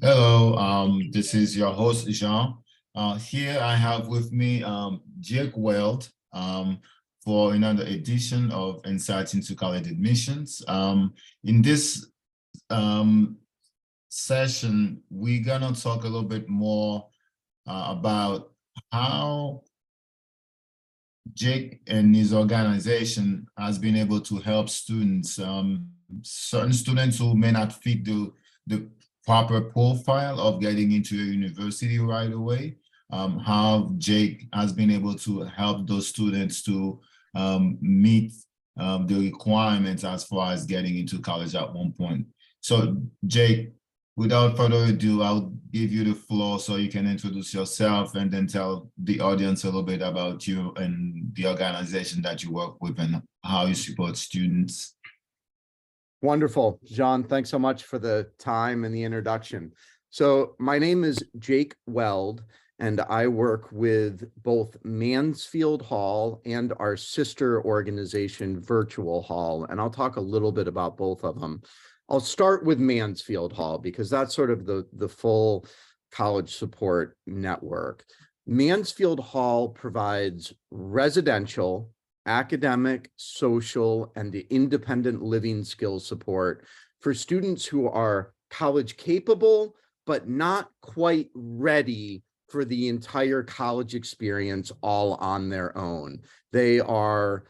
Hello, this is your host, Jean. Here I have with me Jake Weld for another edition of Insights into College Admissions. In this um, session, we're gonna talk a little bit more about how Jake and his organization has been able to help students, certain students who may not fit the proper profile of getting into a university right away. How Jake has been able to help those students to meet the requirements as far as getting into college at one point. So Jake, without further ado, I'll give you the floor so you can introduce yourself and then tell the audience a little bit about you and the organization that you work with and how you support students. Wonderful. John, thanks so much for the time and the introduction. So my name is Jake Weld, and I work with both Mansfield Hall and our sister organization, Virtual Hall, and I'll talk a little bit about both of them. I'll start with Mansfield Hall because that's sort of the full college support network. Mansfield Hall provides residential, academic, social, and independent living skills support for students who are college capable, but not quite ready for the entire college experience all on their own. They are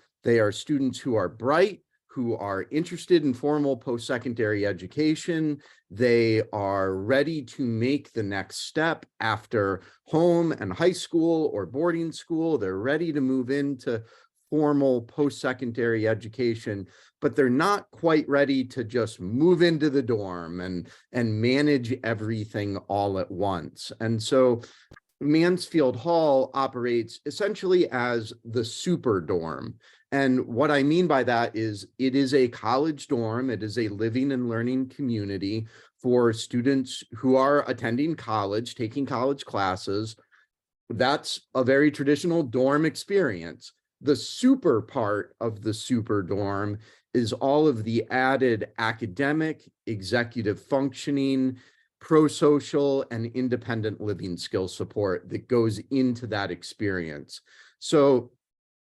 students who are bright, who are interested in formal post-secondary education. They are ready to make the next step after home and high school or boarding school. They're ready to move into formal post-secondary education, but they're not quite ready to just move into the dorm and manage everything all at once. And so Mansfield Hall operates essentially as the super dorm. And what I mean by that is it is a college dorm. It is a living and learning community for students who are attending college, taking college classes. That's a very traditional dorm experience. The super part of the super dorm is all of the added academic, executive functioning, pro-social, and independent living skill support that goes into that experience. So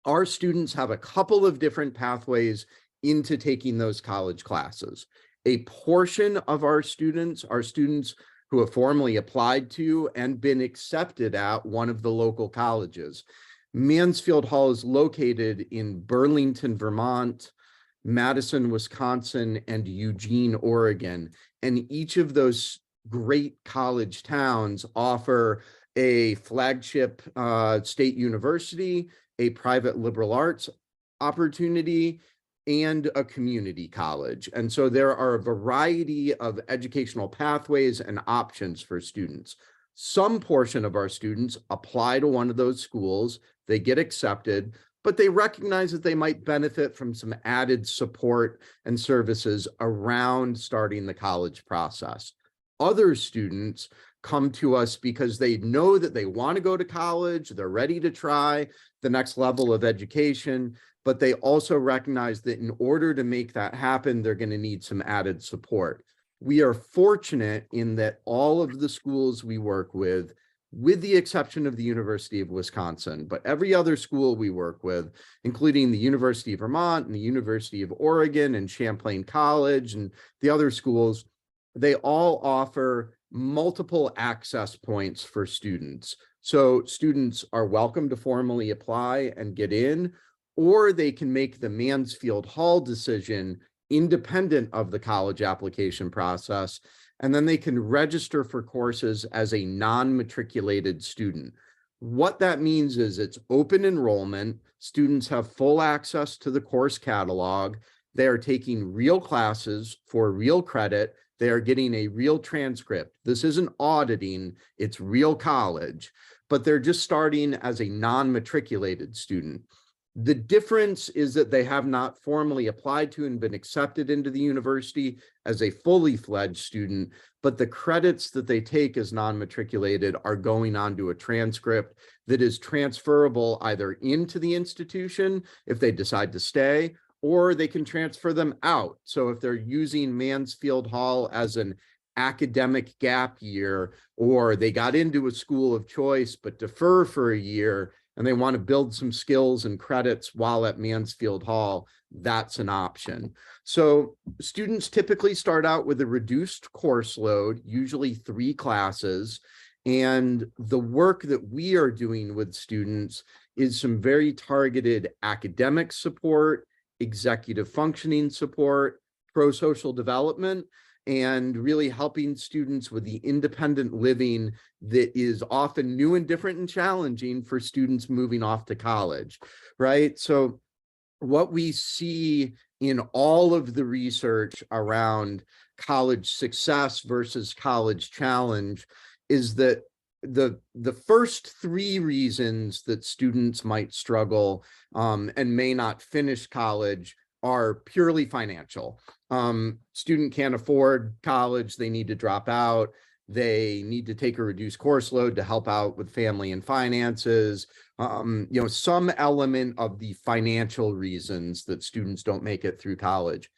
our students have a couple of different pathways into taking those college classes. A portion of our students are students who have formally applied to and been accepted at one of the local colleges. Mansfield Hall is located in Burlington, Vermont, Madison, Wisconsin, and Eugene, Oregon. And each of those great college towns offer a flagship state university, a private liberal arts opportunity, and a community college. And so there are a variety of educational pathways and options for students. Some portion of our students apply to one of those schools, they get accepted, but they recognize that they might benefit from some added support and services around starting the college process. Other students come to us because they know that they want to go to college, they're ready to try the next level of education, but they also recognize that in order to make that happen, they're going to need some added support. We are fortunate in that all of the schools we work with the exception of the University of Wisconsin, but every other school we work with, including the University of Vermont and the University of Oregon and Champlain College and the other schools, they all offer multiple access points for students. So students are welcome to formally apply and get in, or they can make the Mansfield Hall decision independent of the college application process, and then they can register for courses as a non-matriculated student. What that means is it's open enrollment. Students have full access to the course catalog. They are taking real classes for real credit. They are getting a real transcript. This isn't auditing, it's real college, but they're just starting as a non-matriculated student. The difference is that they have not formally applied to and been accepted into the university as a fully fledged student, but the credits that they take as non-matriculated are going on to a transcript that is transferable either into the institution if they decide to stay, or they can transfer them out. So if they're using Mansfield Hall as an academic gap year, or they got into a school of choice but defer for a year and they want to build some skills and credits while at Mansfield Hall, that's an option. So students typically start out with a reduced course load, usually 3 classes. And the work that we are doing with students is some very targeted academic support, executive functioning support, pro-social development, and really helping students with the independent living that is often new and different and challenging for students moving off to college, right? So what we see in all of the research around college success versus college challenge is that the first 3 reasons that students might struggle and may not finish college are purely financial. Student can't afford college, they need to drop out, they need to take a reduced course load to help out with family and finances, some element of the financial reasons that students don't make it through college.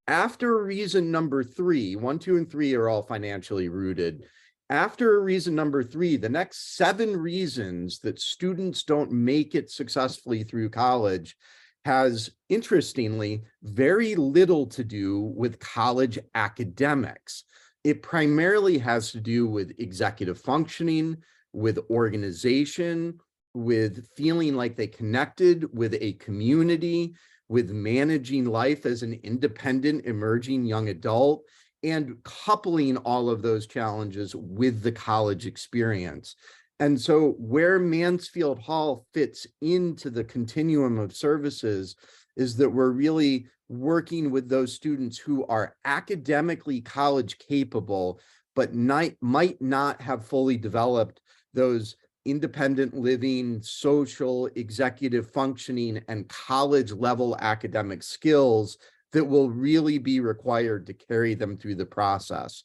After reason number 3, 1, 2, and 3 are all financially rooted. After reason number 3, the next 7 reasons that students don't make it successfully through college has, interestingly, very little to do with college academics. It primarily has to do with executive functioning, with organization, with feeling like they connected with a community, with managing life as an independent, emerging young adult, and coupling all of those challenges with the college experience. And so where Mansfield Hall fits into the continuum of services is that we're really working with those students who are academically college capable, but might not have fully developed those independent living, social, executive functioning, and college level academic skills that will really be required to carry them through the process.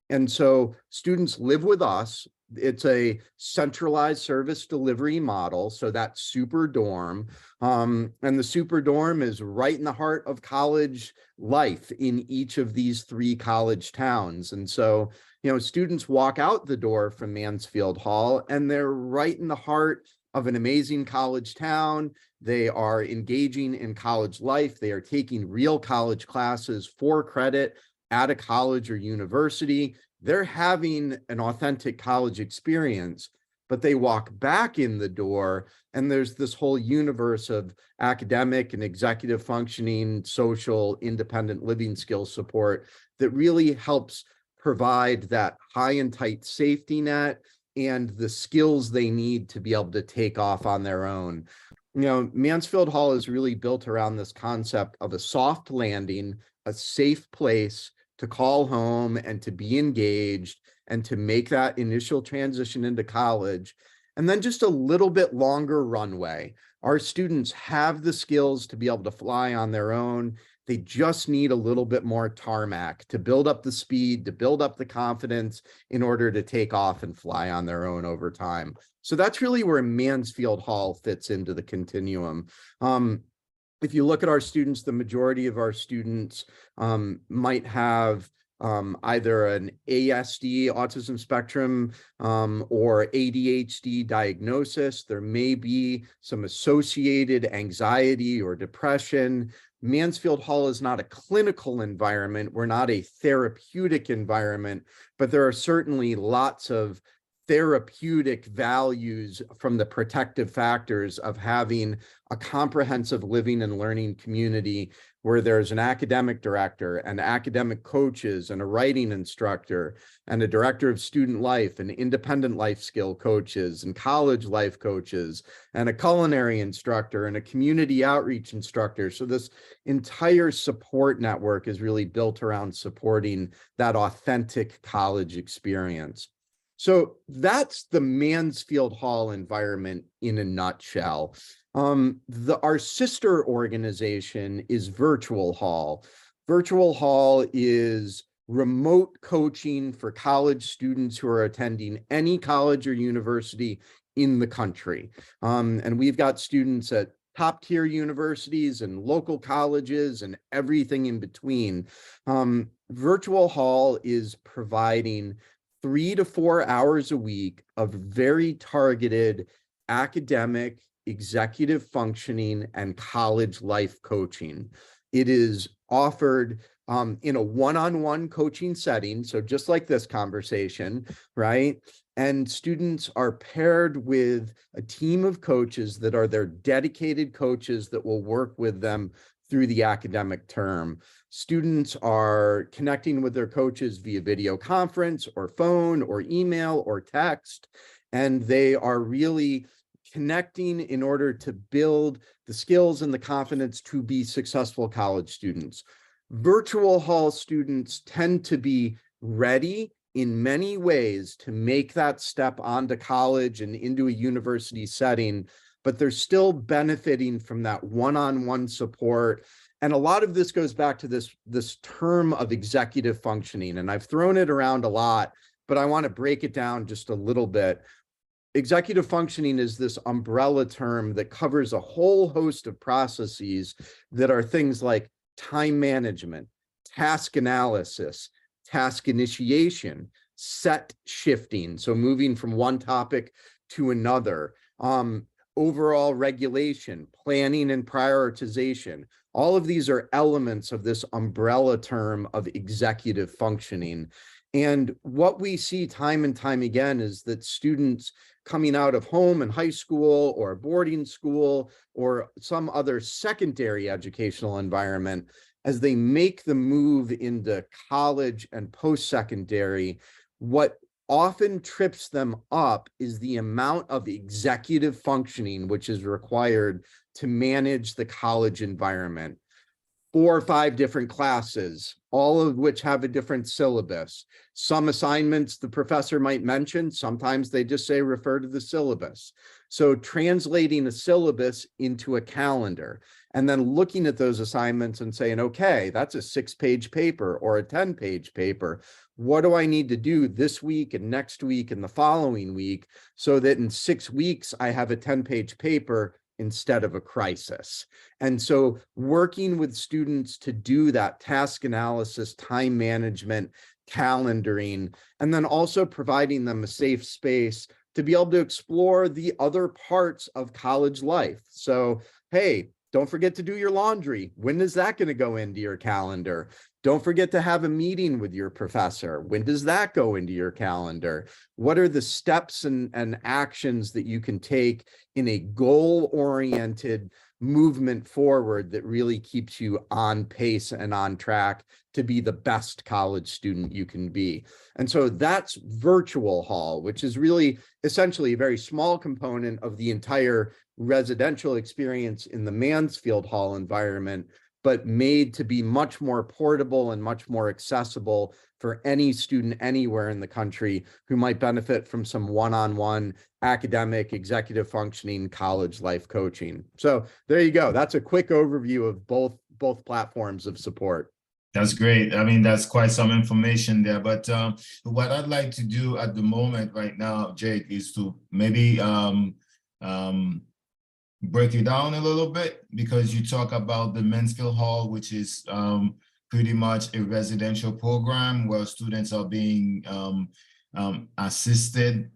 And so students live with us. It's a centralized service delivery model. So that's super dorm. And the super dorm is right in the heart of college life in each of these 3 college towns. And so, students walk out the door from Mansfield Hall and they're right in the heart of an amazing college town. They are engaging in college life. They are taking real college classes for credit at a college or university. They're having an authentic college experience, but they walk back in the door and there's this whole universe of academic and executive functioning, social, independent living skill support that really helps provide that high and tight safety net and the skills they need to be able to take off on their own. Mansfield Hall is really built around this concept of a soft landing, a safe place to call home and to be engaged and to make that initial transition into college, and then just a little bit longer runway. Our students have the skills to be able to fly on their own. They just need a little bit more tarmac to build up the speed, to build up the confidence in order to take off and fly on their own over time. So that's really where Mansfield Hall fits into the continuum. If you look at our students, the majority of our students might have either an ASD, autism spectrum, or ADHD diagnosis. There may be some associated anxiety or depression. Mansfield Hall is not a clinical environment. We're not a therapeutic environment, but there are certainly lots of therapeutic values from the protective factors of having a comprehensive living and learning community where there's an academic director and academic coaches and a writing instructor and a director of student life and independent life skill coaches and college life coaches and a culinary instructor and a community outreach instructor. So this entire support network is really built around supporting that authentic college experience. So that's the Mansfield Hall environment in a nutshell. Our sister organization is Virtual Hall. Virtual Hall is remote coaching for college students who are attending any college or university in the country. And we've got students at top tier universities and local colleges and everything in between. Virtual Hall is providing 3 to 4 hours a week of very targeted academic, executive functioning, and college life coaching. It is offered in a one-on-one coaching setting, so just like this conversation, right? And students are paired with a team of coaches that are their dedicated coaches that will work with them through the academic term. Students are connecting with their coaches via video conference or phone or email or text, and they are really connecting in order to build the skills and the confidence to be successful college students. Virtual Hall students tend to be ready in many ways to make that step onto college and into a university setting, but they're still benefiting from that one-on-one support. And a lot of this goes back to this term of executive functioning. And I've thrown it around a lot, but I want to break it down just a little bit. Executive functioning is this umbrella term that covers a whole host of processes that are things like time management, task analysis, task initiation, set shifting, so moving from one topic to another, overall regulation, planning and prioritization. All of these are elements of this umbrella term of executive functioning. And what we see time and time again is that students coming out of home and high school or boarding school or some other secondary educational environment, as they make the move into college and post-secondary, what often trips them up is the amount of executive functioning which is required to manage the college environment. 4 or 5 different classes, all of which have a different syllabus. Some assignments the professor might mention, sometimes they just say refer to the syllabus. So translating a syllabus into a calendar and then looking at those assignments and saying, okay, that's a 6-page paper or a 10-page paper. What do I need to do this week and next week and the following week so that in 6 weeks I have a 10-page paper instead of a crisis? And so working with students to do that task analysis, time management, calendaring, and then also providing them a safe space to be able to explore the other parts of college life. So, hey, don't forget to do your laundry. When is that going to go into your calendar? Don't forget to have a meeting with your professor. When does that go into your calendar? What are the steps and actions that you can take in a goal-oriented movement forward that really keeps you on pace and on track to be the best college student you can be? And so that's Virtual Hall, which is really essentially a very small component of the entire residential experience in the Mansfield Hall environment, but made to be much more portable and much more accessible for any student anywhere in the country who might benefit from some one-on-one academic, executive functioning, college life coaching. So there you go. That's a quick overview of both platforms of support. That's great. I mean, that's quite some information there. But what I'd like to do at the moment right now, Jake, is to maybe break it down a little bit, because you talk about the Mansfield Hall, which is pretty much a residential program where students are being assisted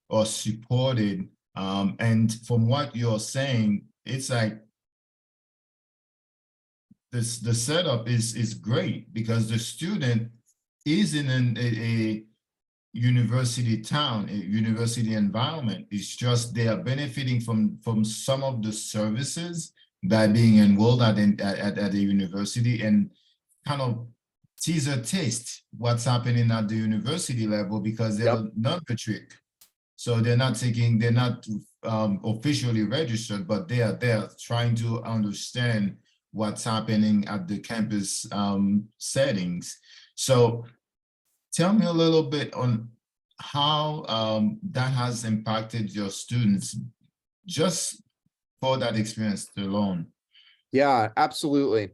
or supported. And from what you're saying, it's like the setup is great, because the student is in a university town, a university environment. It's just they are benefiting from some of the services by being enrolled at a university, and kind of teaser taste what's happening at the university level, because they're non-matric. So they're not officially registered, but they are trying to understand what's happening at the campus settings. So tell me a little bit on how that has impacted your students, just for that experience alone. Yeah, absolutely.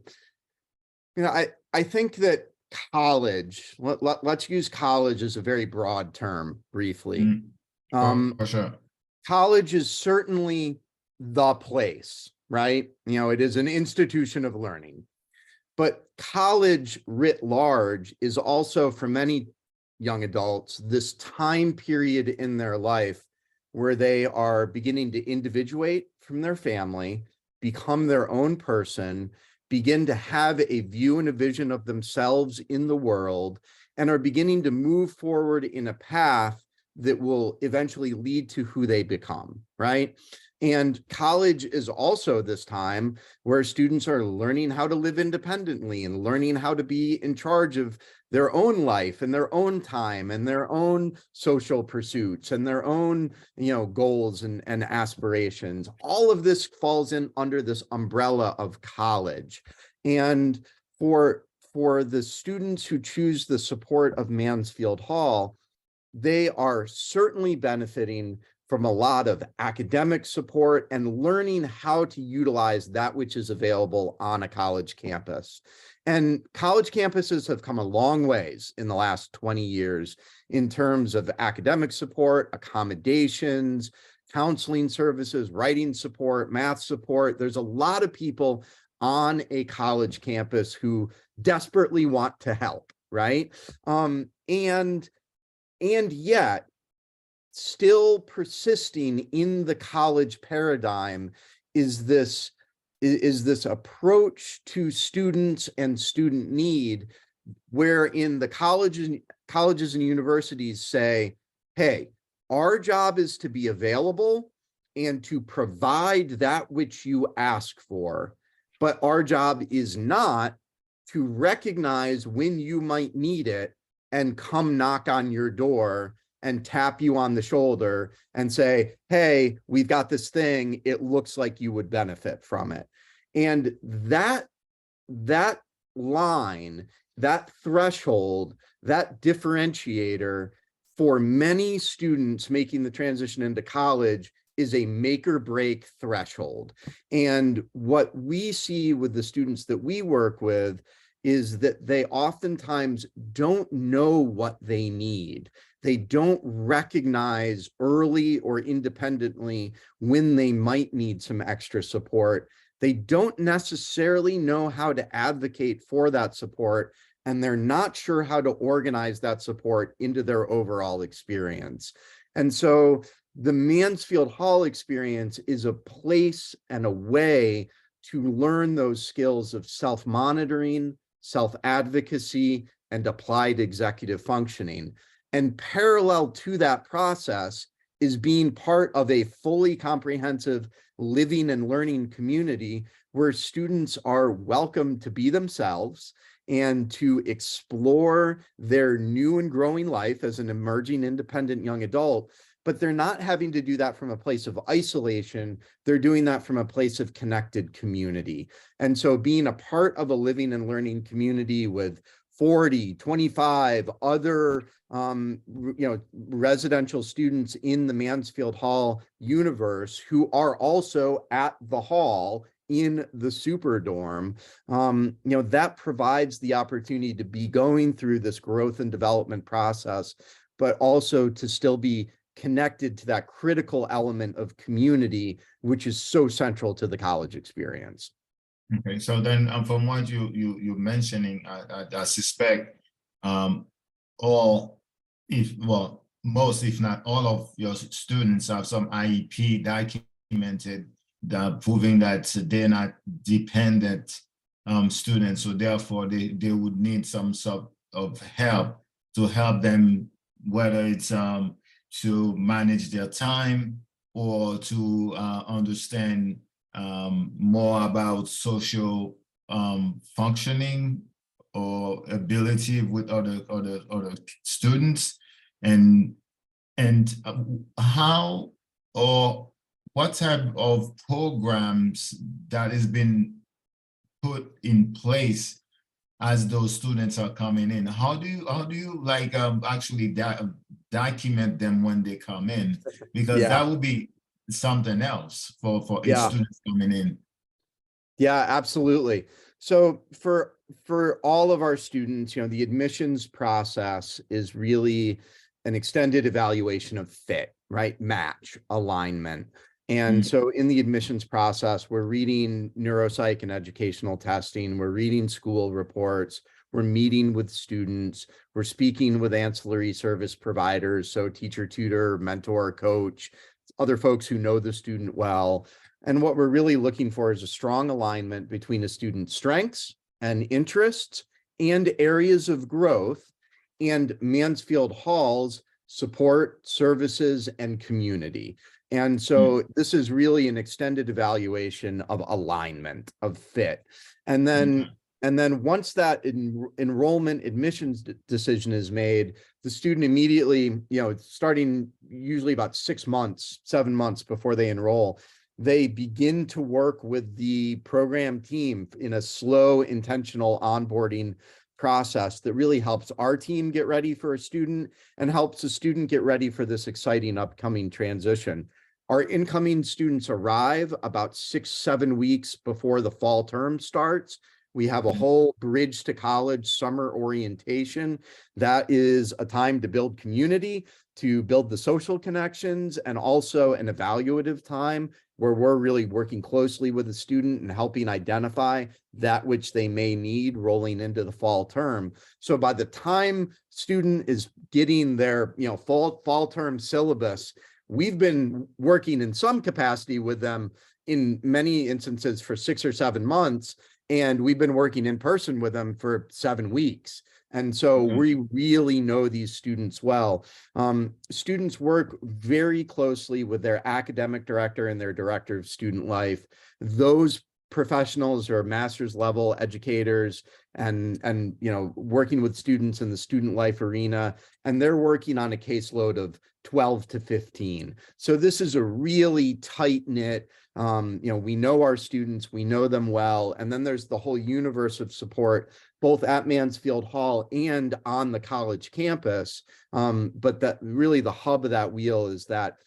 You know, I think that college, let's use college as a very broad term briefly. For sure. College is certainly the place, right? It is an institution of learning. But college writ large is also, for many young adults, this time period in their life where they are beginning to individuate from their family, become their own person, begin to have a view and a vision of themselves in the world, and are beginning to move forward in a path that will eventually lead to who they become, right? And college is also this time where students are learning how to live independently and learning how to be in charge of their own life and their own time and their own social pursuits and their own, goals and aspirations. All of this falls in under this umbrella of college. And for the students who choose the support of Mansfield Hall, they are certainly benefiting from a lot of academic support and learning how to utilize that which is available on a college campus. And college campuses have come a long ways in the last 20 years in terms of academic support, accommodations, counseling services, writing support, math support. There's a lot of people on a college campus who desperately want to help, right? And yet, still persisting in the college paradigm is this approach to students and student need, wherein the colleges and universities say, hey, our job is to be available and to provide that which you ask for, but our job is not to recognize when you might need it and come knock on your door and tap you on the shoulder and say, hey, we've got this thing, it looks like you would benefit from it. And that line, that threshold, that differentiator for many students making the transition into college is a make or break threshold. And what we see with the students that we work with is that they oftentimes don't know what they need. They don't recognize early or independently when they might need some extra support. They don't necessarily know how to advocate for that support, and they're not sure how to organize that support into their overall experience. And so the Mansfield Hall experience is a place and a way to learn those skills of self-monitoring, self-advocacy, and applied executive functioning. And parallel to that process is being part of a fully comprehensive living and learning community where students are welcome to be themselves and to explore their new and growing life as an emerging independent young adult. But they're not having to do that from a place of isolation. They're doing that from a place of connected community. And so being a part of a living and learning community with 40, 25 other residential students in the Mansfield Hall universe who are also at the hall in the Superdome, that provides the opportunity to be going through this growth and development process, but also to still be connected to that critical element of community, which is so central to the college experience. Okay, so then from what you're mentioning, I suspect most, if not all of your students have some IEP documented that proving that they're not dependent students, so therefore they would need some sort of help to help them, whether it's to manage their time or to understand more about social functioning or ability with other students, and how or what type of programs that has been put in place as those students are coming in. How do you like actually document them when they come in, because that would be something else for each student coming in. Yeah, absolutely. So for all of our students, the admissions process is really an extended evaluation of fit, right? Match, alignment. And so in the admissions process, we're reading neuropsych and educational testing, we're reading school reports, we're meeting with students, we're speaking with ancillary service providers, so teacher, tutor, mentor, coach, other folks who know the student well. And what we're really looking for is a strong alignment between a student's strengths and interests and areas of growth and Mansfield Hall's support, services, and community. And so this is really an extended evaluation of alignment, of fit. And then once that enrollment admissions decision is made, the student immediately, starting usually about 6 months, 7 months before they enroll, they begin to work with the program team in a slow, intentional onboarding process that really helps our team get ready for a student and helps the student get ready for this exciting upcoming transition. Our incoming students arrive about 6-7 weeks before the fall term starts. We have a whole bridge to college summer orientation. That is a time to build community, to build the social connections, and also an evaluative time where we're really working closely with the student and helping identify that which they may need rolling into the fall term. So by the time student is getting their fall term syllabus, we've been working in some capacity with them in many instances for 6 or 7 months, and we've been working in person with them for 7 weeks. And so we really know these students well. Students work very closely with their academic director and their director of student life. Those professionals are master's level educators and working with students in the student life arena, and they're working on a caseload of 12 to 15. So this is a really tight knit, we know our students, we know them well. And then there's the whole universe of support, both at Mansfield Hall and on the college campus. But that really the hub of that wheel is that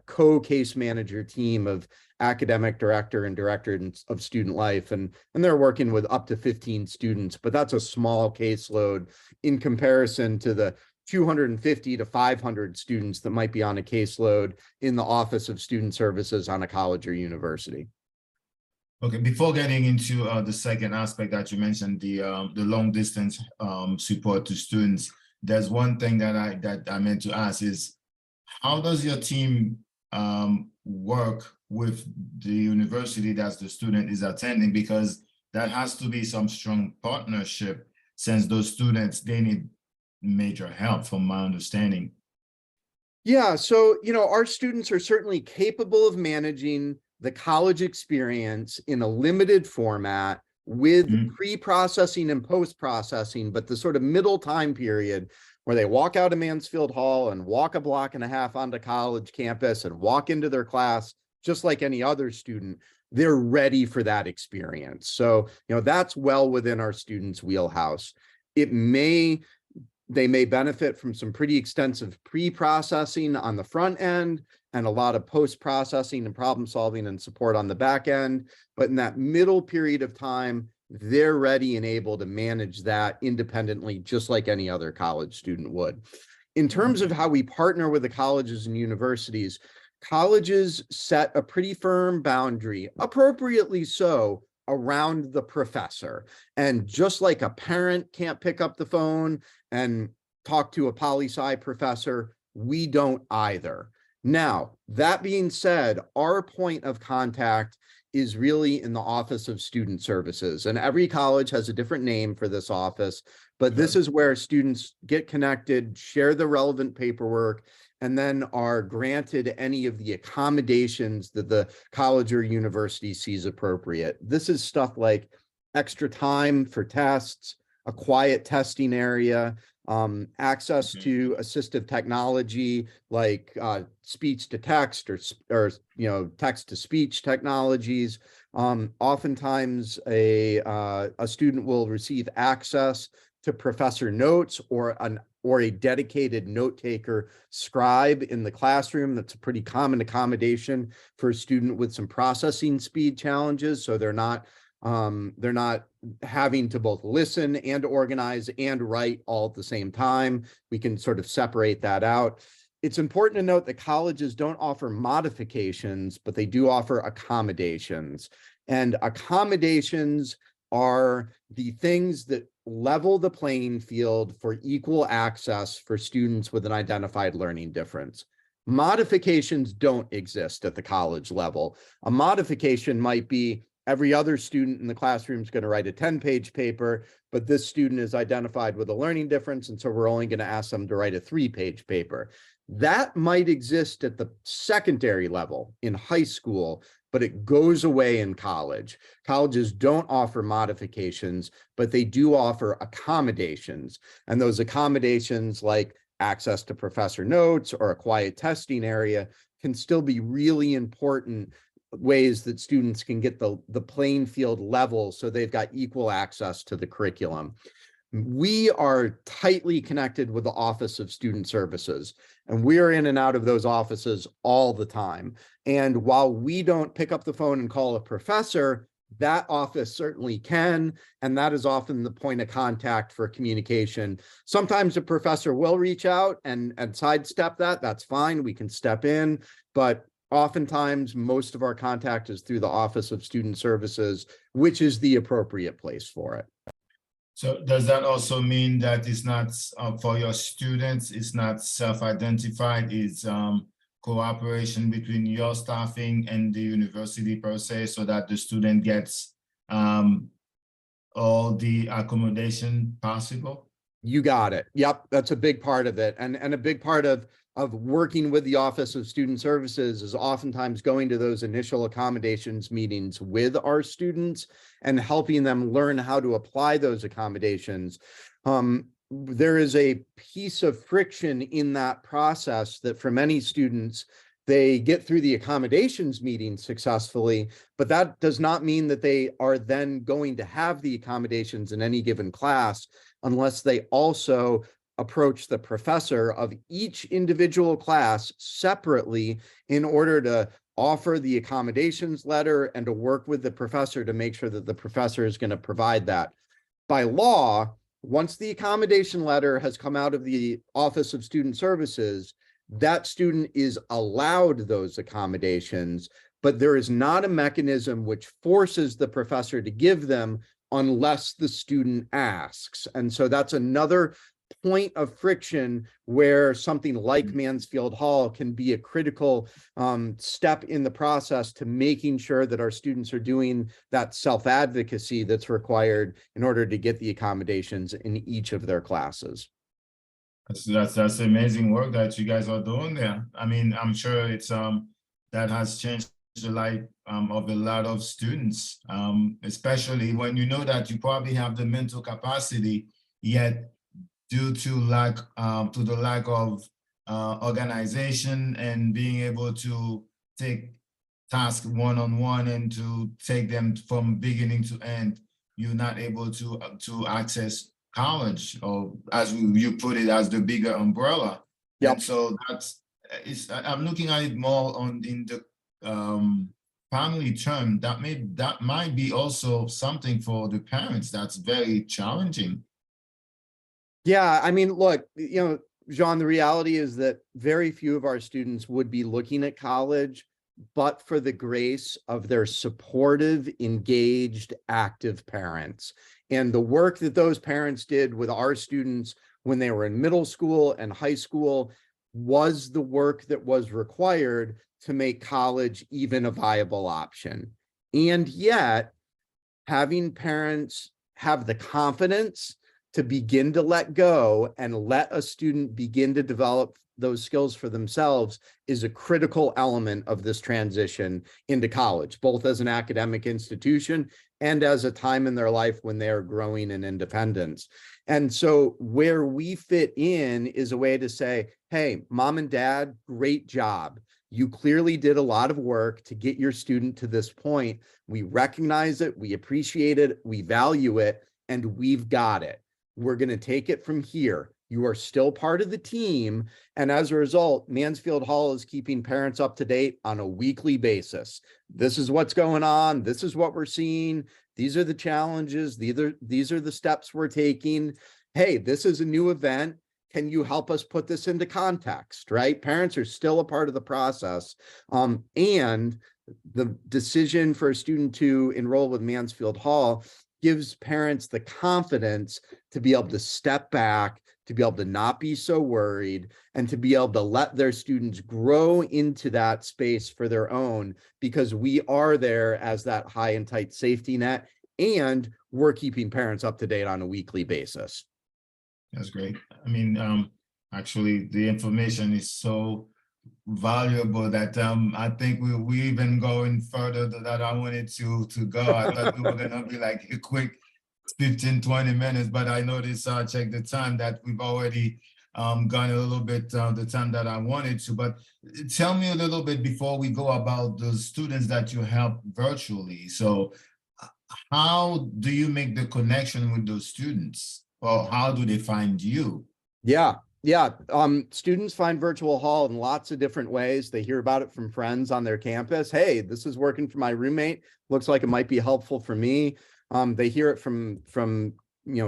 co-case manager team of academic director and director of student life. And they're working with up to 15 students, but that's a small caseload in comparison to the 250 to 500 students that might be on a caseload in the Office of Student Services on a college or university. Okay, before getting into the second aspect that you mentioned, the long distance support to students, there's one thing that I meant to ask is, how does your team work with the university that the student is attending? Because that has to be some strong partnership, since those students, they need major help from my understanding. Yeah, so our students are certainly capable of managing the college experience in a limited format with pre-processing and post-processing, but the sort of middle time period where they walk out of Mansfield Hall and walk a block and a half onto college campus and walk into their class just like any other student, they're ready for that experience. So that's well within our students' wheelhouse. They may benefit from some pretty extensive pre-processing on the front end and a lot of post-processing and problem solving and support on the back end. But in that middle period of time, they're ready and able to manage that independently, just like any other college student would. In terms of how we partner with the colleges and universities, colleges set a pretty firm boundary, appropriately so, around the professor. And just like a parent can't pick up the phone and talk to a poli-sci professor, we don't either. Now, that being said, our point of contact is really in the Office of Student Services, and every college has a different name for this office, but this is where students get connected, share the relevant paperwork, and then are granted any of the accommodations that the college or university sees appropriate. This is stuff like extra time for tests, a quiet testing area, access to assistive technology like speech to text or text to speech technologies. Oftentimes a student will receive access to professor notes or a dedicated note taker scribe in the classroom. That's a pretty common accommodation for a student with some processing speed challenges. So they're not having to both listen and organize and write all at the same time. We can sort of separate that out. it's important to note that colleges don't offer modifications, but they do offer accommodations. And accommodations are the things that level the playing field for equal access for students with an identified learning difference. Modifications don't exist at the college level. A modification might be every other student in the classroom is going to write a 10-page paper, but this student is identified with a learning difference, and so we're only going to ask them to write a 3-page paper. That might exist at the secondary level in high school, but it goes away in college. Colleges don't offer modifications, but they do offer accommodations. And those accommodations, like access to professor notes or a quiet testing area, can still be really important ways that students can get the playing field level so they've got equal access to the curriculum. We are tightly connected with the Office of Student Services, and we are in and out of those offices all the time. And while we don't pick up the phone and call a professor, that office certainly can, and that is often the point of contact for communication. Sometimes a professor will reach out and sidestep that. That's fine. We can step in, but oftentimes most of our contact is through the Office of Student Services, which is the appropriate place for it. So does that also mean that it's not for your students, it's not self-identified, it's cooperation between your staffing and the university per se, so that the student gets all the accommodation possible? You got it. Yep, that's a big part of it. And a big part of working with the Office of Student Services is oftentimes going to those initial accommodations meetings with our students and helping them learn how to apply those accommodations. There is a piece of friction in that process that for many students, they get through the accommodations meeting successfully, but that does not mean that they are then going to have the accommodations in any given class unless they also approach the professor of each individual class separately in order to offer the accommodations letter and to work with the professor to make sure that the professor is going to provide that. By law, once the accommodation letter has come out of the Office of Student Services, that student is allowed those accommodations, but there is not a mechanism which forces the professor to give them unless the student asks. And so that's another point of friction where something like Mansfield Hall can be a critical step in the process to making sure that our students are doing that self-advocacy that's required in order to get the accommodations in each of their classes. That's amazing work that you guys are doing there. I mean, I'm sure it's that has changed the life of a lot of students, especially when you know that you probably have the mental capacity, yet due to the lack of organization and being able to take tasks one-on-one and to take them from beginning to end, you're not able to access college, or as you put it, as the bigger umbrella. Yep. And so I'm looking at it more in the family term. That might be also something for the parents that's very challenging. Yeah, I mean, look, Jean, the reality is that very few of our students would be looking at college, but for the grace of their supportive, engaged, active parents. And the work that those parents did with our students when they were in middle school and high school was the work that was required to make college even a viable option. And yet, having parents have the confidence to begin to let go and let a student begin to develop those skills for themselves is a critical element of this transition into college, both as an academic institution and as a time in their life when they are growing in independence. And so where we fit in is a way to say, hey, mom and dad, great job. You clearly did a lot of work to get your student to this point. We recognize it, we appreciate it, we value it, and we've got it. We're going to take it from here. You are still part of the team. And as a result, Mansfield Hall is keeping parents up to date on a weekly basis. This is what's going on. This is what we're seeing. These are the challenges. These are the steps we're taking. Hey, this is a new event. can you help us put this into context, right? Parents are still a part of the process. And the decision for a student to enroll with Mansfield Hall gives parents the confidence to be able to step back, to be able to not be so worried, and to be able to let their students grow into that space for their own, because we are there as that high and tight safety net, and we're keeping parents up to date on a weekly basis. That's great. I mean, actually, the information is so valuable that I think we even going further than that I wanted to go. I thought we were gonna be like a quick 15-20 minutes, but I noticed check the time that we've already gone a little bit the time that I wanted to. But tell me a little bit before we go about the students that you help virtually. So how do you make the connection with those students, or how do they find you? Yeah. Students find Virtual Hall in lots of different ways. They hear about it from friends on their campus. Hey, this is working for my roommate. Looks like it might be helpful for me. They hear it from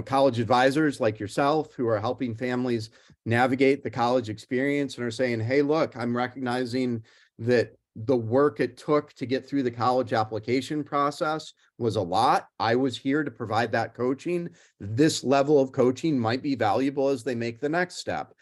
college advisors like yourself, who are helping families navigate the college experience and are saying, hey, look, I'm recognizing that the work it took to get through the college application process was a lot. I was here to provide that coaching. This level of coaching might be valuable as they make the next step.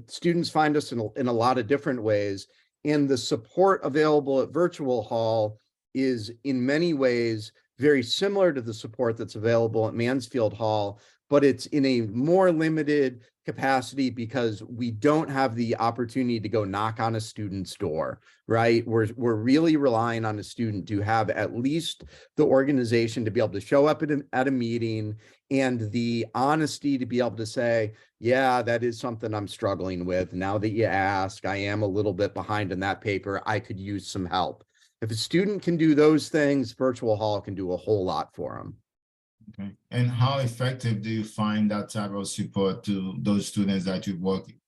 Students find us in a lot of different ways, and the support available at Virtual Hall is in many ways very similar to the support that's available at Mansfield Hall, but it's in a more limited capacity because we don't have the opportunity to go knock on a student's door, right? We're really relying on a student to have at least the organization to be able to show up at a meeting, and the honesty to be able to say, yeah, that is something I'm struggling with. Now that you ask, I am a little bit behind in that paper. I could use some help. If a student can do those things, Virtual Hall can do a whole lot for them. Okay. And how effective do you find that type of support to those students that you're working?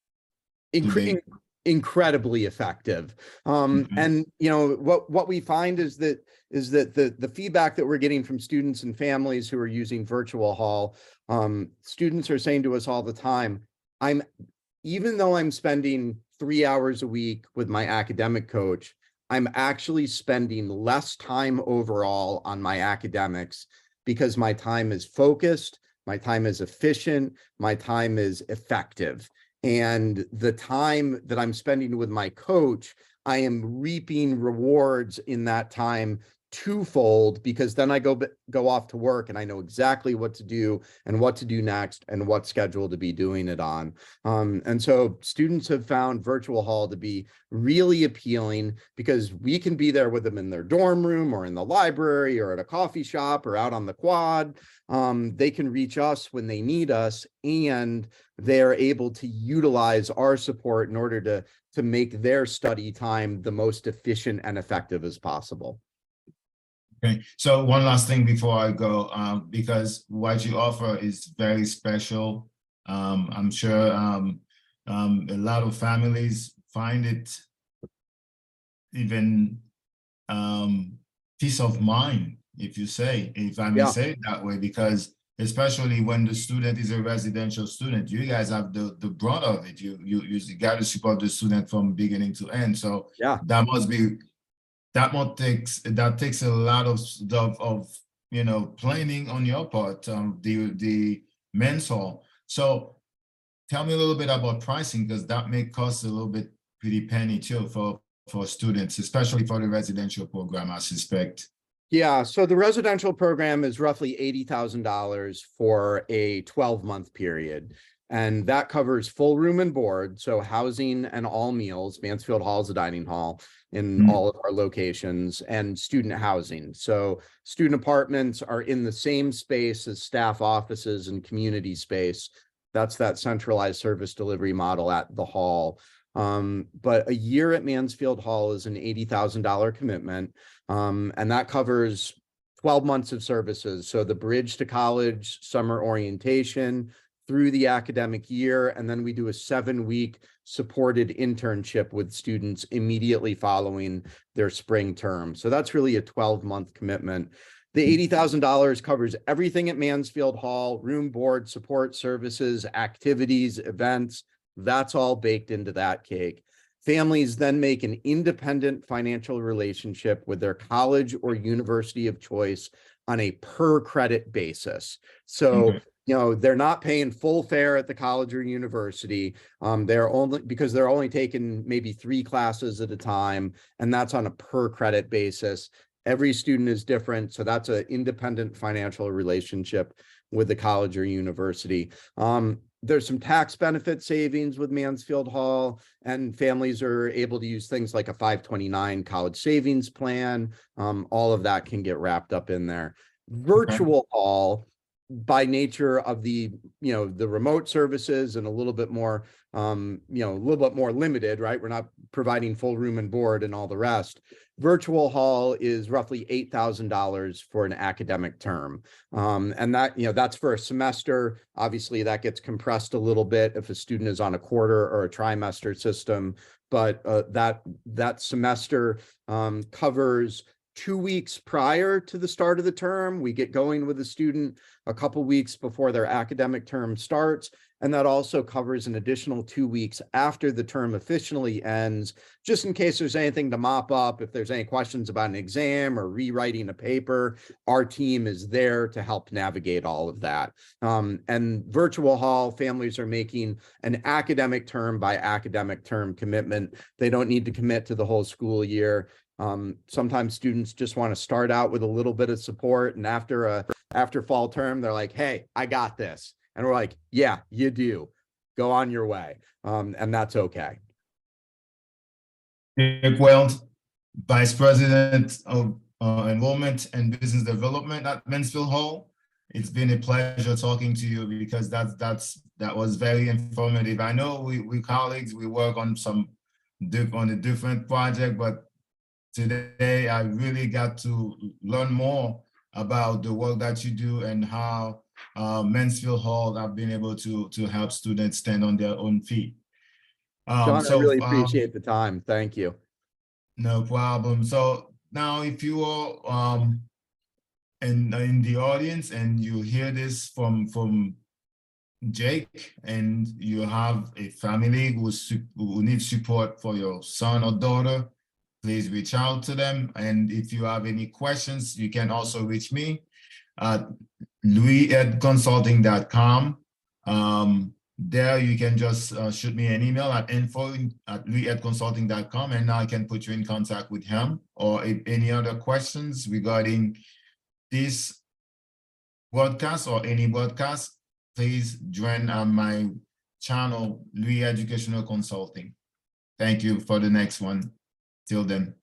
Incredibly effective. And what we find is that the feedback that we're getting from students and families who are using Virtual Hall, students are saying to us all the time, even though I'm spending 3 hours a week with my academic coach, I'm actually spending less time overall on my academics because my time is focused, my time is efficient, my time is effective. And the time that I'm spending with my coach, I am reaping rewards in that time twofold, because then I go off to work and I know exactly what to do and what to do next and what schedule to be doing it on. And so students have found Virtual Hall to be really appealing because we can be there with them in their dorm room or in the library or at a coffee shop or out on the quad. They can reach us when they need us, and they're able to utilize our support in order to make their study time the most efficient and effective as possible. Okay, so one last thing before I go, because what you offer is very special. I'm sure a lot of families find it even peace of mind, if I may say it that way, because especially when the student is a residential student, you guys have the brunt of it. You got to support the student from beginning to end. So yeah, that takes a lot of planning on your part, the mentor. So tell me a little bit about pricing, because that may cost a little bit pretty penny too for students, especially for the residential program, I suspect. Yeah, so the residential program is roughly $80,000 for a 12-month period. And that covers full room and board, so housing and all meals. Mansfield Hall is a dining hall in all of our locations, and student housing. So student apartments are in the same space as staff offices and community space. That's that centralized service delivery model at the hall. But a year at Mansfield Hall is an $80,000 commitment, and that covers 12 months of services. So the bridge to college, summer orientation, through the academic year, and then we do a 7-week supported internship with students immediately following their spring term. So that's really a 12-month commitment. The $80,000 covers everything at Mansfield Hall: room, board, support services, activities, events. That's all baked into that cake. Families then make an independent financial relationship with their college or university of choice on a per credit basis. So, they're not paying full fare at the college or university. They're only taking maybe 3 classes at a time, and that's on a per credit basis. Every student is different, so that's an independent financial relationship with the college or university. There's some tax benefit savings with Mansfield Hall, and families are able to use things like a 529 college savings plan. All of that can get wrapped up in there. Virtual Hall, by nature of the remote services and a little bit more limited, right? We're not providing full room and board and all the rest. Virtual Hall is roughly $8,000 for an academic term. And that's for a semester. Obviously that gets compressed a little bit if a student is on a quarter or a trimester system, but that semester covers 2 weeks prior to the start of the term. We get going with the student a couple weeks before their academic term starts. And that also covers an additional 2 weeks after the term officially ends, just in case there's anything to mop up. If there's any questions about an exam or rewriting a paper, our team is there to help navigate all of that. And Virtual Hall, families are making an academic term by academic term commitment. They don't need to commit to the whole school year. Sometimes students just want to start out with a little bit of support, and after fall term, they're like, hey, I got this. And we're like, yeah, you do. Go on your way. And that's okay. Jake Weld, Vice President of Enrollment and Business Development at Mansfield Hall. It's been a pleasure talking to you, because that was very informative. I know we colleagues, we work on a different project, but today I really got to learn more about the work that you do and how Mansfield Hall have been able to help students stand on their own feet. John, I really appreciate the time. Thank you. No problem. So now, if you are in the audience and you hear this from Jake, and you have a family who needs support for your son or daughter, please reach out to them. And if you have any questions, you can also reach me at louis@consulting.com. There you can just shoot me an email at info@louis@consulting.com, and I can put you in contact with him. Or if any other questions regarding this broadcast or any broadcast, please join my channel, Louis Educational Consulting. Thank you for the next one. Till then.